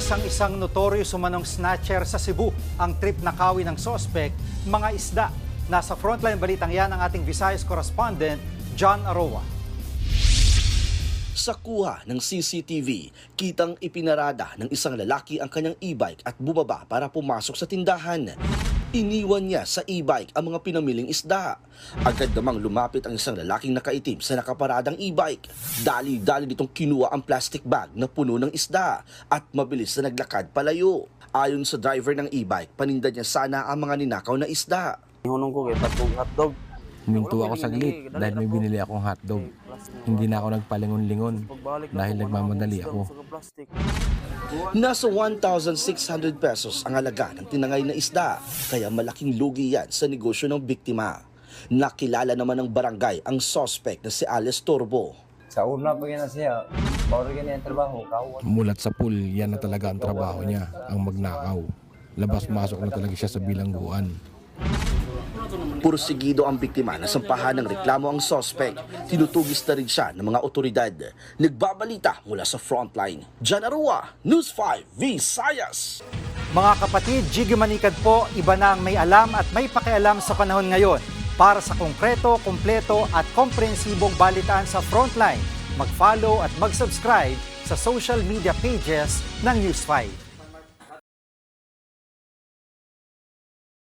Isang notorious umanong snatcher sa Cebu ang trip na kawi ng sospek, mga isda. Nasa frontline balitang yan ang ating Visayas correspondent, John Aroa. Sa kuha ng CCTV, kitang ipinarada ng isang lalaki ang kanyang e-bike at bumaba para pumasok sa tindahan. Iniwan niya sa e-bike ang mga pinamiling isda. Agad namang lumapit ang isang lalaking nakaitim sa nakaparadang e-bike. Dali-dali nitong kinuha ang plastic bag na puno ng isda at mabilis na naglakad palayo. Ayon sa driver ng e-bike, paninda niya sana ang mga ninakaw na isda. Hunong ko kay tatong hotdog. Huminto ako saglit dahil may binili akong hotdog. Hindi na ako nagpalingon-lingon dahil nagmamadali ako. Nasa 1,600 pesos ang halaga ng tinangay na isda, kaya malaking lugi yan sa negosyo ng biktima. Nakilala naman ng barangay ang suspect na si Alice Turbo. Sa una pa na siya, bawal ganyan ang trabaho. Mulat sa pool, yan na talaga ang trabaho niya, ang magnakaw. Labas-masok na talaga siya sa bilangguan. Pursigido ang biktima na sampahan ng reklamo ang suspect. Tinutugis na rin siya ng mga otoridad. Nagbabalita mula sa frontline. John Aroa, News 5 Visayas. Mga kapatid, Jiggy Manikad po, iba na ang may alam at may pakialam sa panahon ngayon. Para sa konkreto, kumpleto at komprehensibong balitaan sa frontline, mag-follow at mag-subscribe sa social media pages ng News 5.